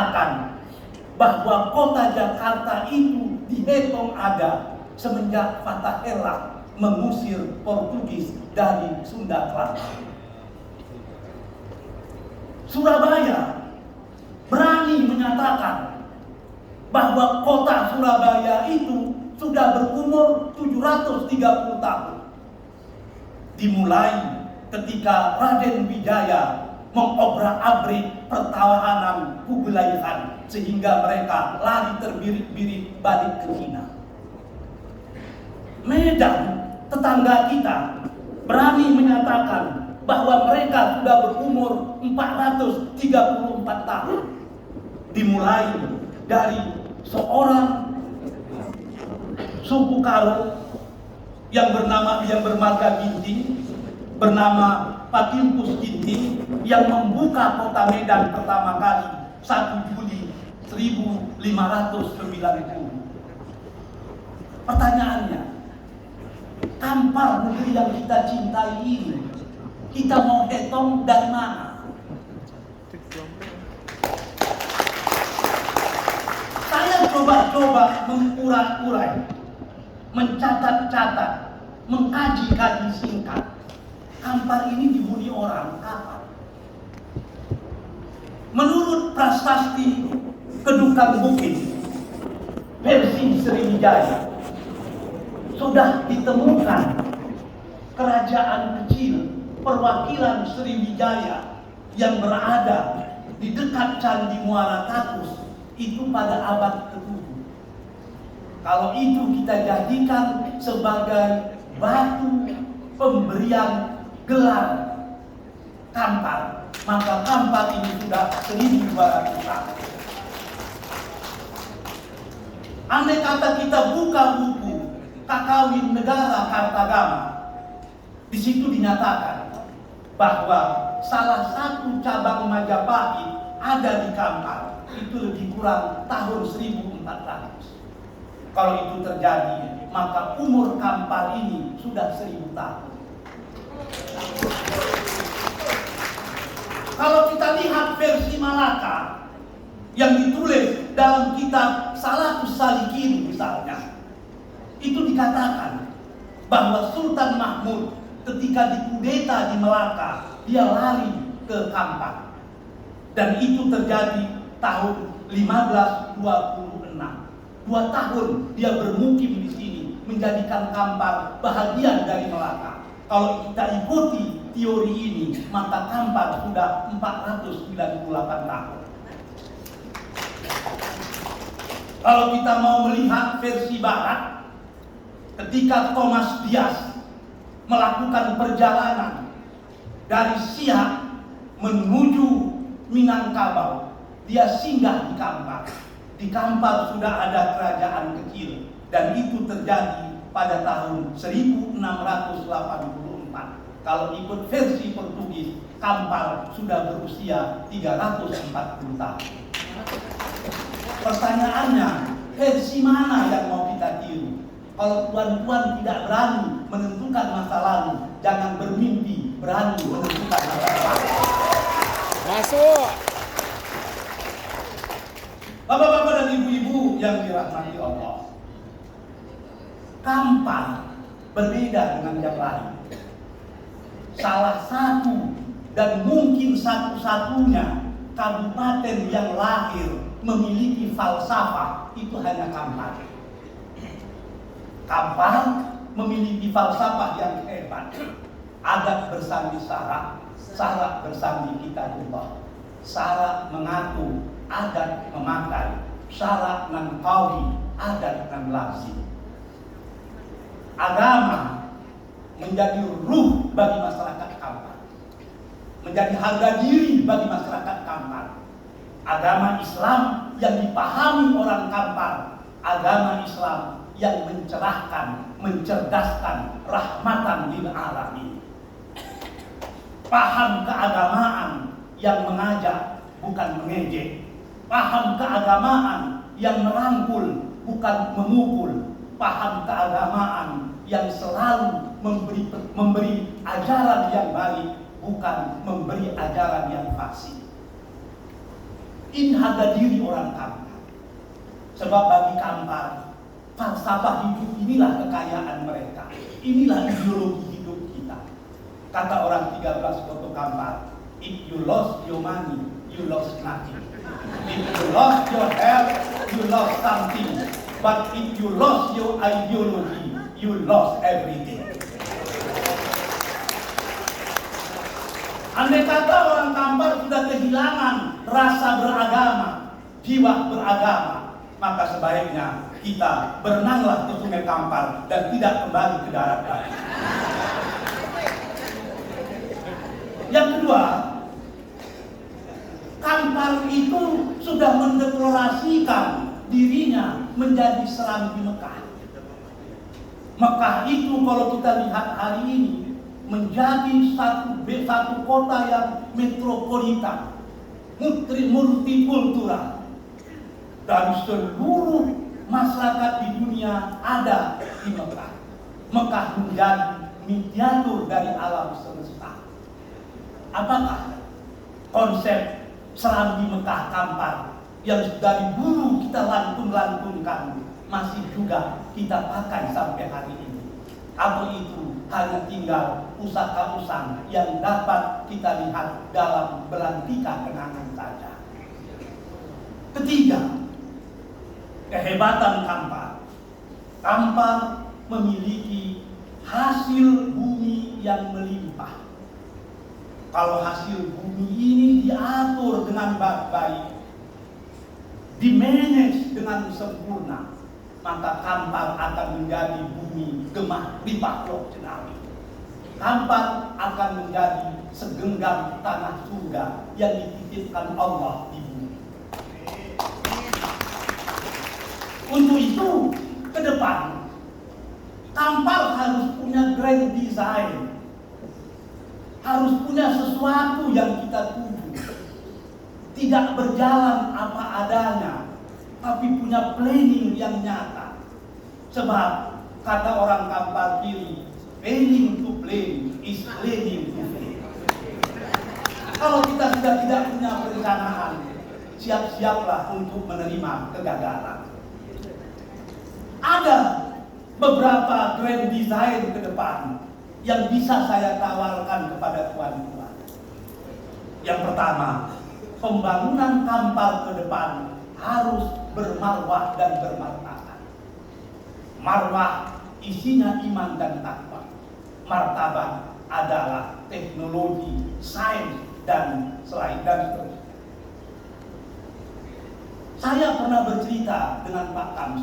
menyatakan bahwa kota Jakarta itu dihitung ada semenjak Fatah Hera mengusir Portugis dari Sunda Kelapa. Surabaya berani menyatakan bahwa kota Surabaya itu sudah berumur 730 tahun. Dimulai ketika Raden Wijaya mengobrak-abrik pertahanan Kublai Khan sehingga mereka lari terbirit-birit balik ke Cina. Medan, tetangga kita, berani menyatakan bahwa mereka sudah berumur 434 tahun. Dimulai dari seorang suku Karo yang bermarga Ginting, bernama Patimpus Ginting, yang membuka kota Medan pertama kali 1 Juli 1590. Pertanyaannya, Kampar negeri yang kita cintai ini, kita mau hitung dari mana? Saya coba-coba mengurai-urai, mencatat-catat, mengkaji-kaji singkat. Kampar ini dihuni orang kapan? Menurut prasasti Kedukan Bukit versi Sriwijaya, sudah ditemukan kerajaan kecil perwakilan Sriwijaya yang berada di dekat Candi Muara Takus itu pada abad ke-7. Kalau itu kita jadikan sebagai batu pemberian gelar Kampar, maka Kampar ini sudah 1200 tahun. Andai kata kita buka buku Kakawin Negara Kartagama, di situ dinyatakan bahwa salah satu cabang Majapahit ada di Kampar, itu lebih kurang tahun 1400. Kalau itu terjadi, maka umur Kampar ini sudah 1000 tahun. Kalau kita lihat versi Malaka yang ditulis dalam kitab Salatus Salikin misalnya, itu dikatakan bahwa Sultan Mahmud ketika dikudeta di Melaka, dia lari ke Kampar. Dan itu terjadi tahun 1526. 2 tahun dia bermukim di sini, menjadikan Kampar bahagian dari Melaka. Kalau kita ikuti teori ini, maka Kampar sudah 498 tahun. Kalau kita mau melihat versi barat, ketika Thomas Dias melakukan perjalanan dari Siak menuju Minangkabau, dia singgah di Kampar. Di Kampar sudah ada kerajaan kecil, dan itu terjadi pada tahun 1684. Kalau ikut versi Portugis, Kampar sudah berusia 340 tahun. Pertanyaannya, versi mana yang mau kita tiru? Kalau tuan-tuan tidak berani menentukan masa lalu, jangan bermimpi berani menentukan masa depan. Masuk. Bapak-bapak dan ibu-ibu yang dirahmati Allah, Kampar berbeda dengan yang lain. Salah satu dan mungkin satu-satunya kabupaten yang lahir memiliki falsafah itu hanya Kampar. Kampar memiliki falsafah yang hebat. Adat bersandi syarak, syarak bersandi kitabullah. Syarak mengatur, adat memakai. Syarak nan qawi, adat nan lazim. Agama menjadi ruh bagi masyarakat Kampar, menjadi harga diri bagi masyarakat Kampar. Agama Islam yang dipahami orang Kampar, agama Islam yang mencerahkan, mencerdaskan, rahmatan lil alamin. Paham keagamaan yang mengajak, bukan mengejek. Paham keagamaan yang merangkul, bukan memukul. Paham keagamaan yang selalu memberi ajaran yang baik, bukan memberi ajaran yang fasik. Ini harga diri orang Kampar. Sebab bagi Kampar, falsafah hidup inilah kekayaan mereka. Inilah ideologi hidup kita. Kata orang 13 Kota Kampar, if you lost your money, you lost nothing. If you lost your health, you lost something. But if you lost your ideology, you lost everything. Andai kata orang Kampar sudah kehilangan rasa beragama, jiwa beragama, maka sebaiknya kita berenanglah ke Sungai Kampar dan tidak kembali ke daratan. Yang kedua, Kampar itu sudah mendeklarasikan dirinya menjadi Serambi Mekah. Mekah itu kalau kita lihat hari ini menjadi satu kota yang metropolitan, multikultural. Dari seluruh masyarakat di dunia ada di Mekah. Mekah menjadi miniatur dari alam semesta. Apakah konsep Serambi Mekah Kampar yang dari dulu kita lantun-lantunkan masih juga kita pakai sampai hari ini? Atau itu hanya tinggal pusaka-pusaka yang dapat kita lihat dalam belantika kenangan saja? Ketiga, kehebatan Kampar. Kampar memiliki hasil bumi yang melimpah. Kalau hasil bumi ini diatur dengan baik-baik, dimanage dengan sempurna, maka Kampar akan menjadi bumi gemah limpah lok jenawi. Kampar akan menjadi segenggam tanah surga yang dititipkan Allah di bumi. Untuk itu, ke depan, Kampar harus punya grand design. Harus punya sesuatu yang kita tuju. Tidak berjalan apa adanya, tapi punya planning yang nyata. Sebab, kata orang Kampar kiri, failing to plan is planning to fail. Kalau kita sudah tidak punya perencanaan, siap-siaplah untuk menerima kegagalan. Ada beberapa grand design ke depan yang bisa saya tawarkan kepada tuan-tuan. Yang pertama, pembangunan Kampar ke depan harus bermarwah dan bermartabat. Marwah isinya iman dan takwa. Martabat adalah teknologi, sains, dan seterusnya. Saya pernah bercerita dengan Pak Kamso.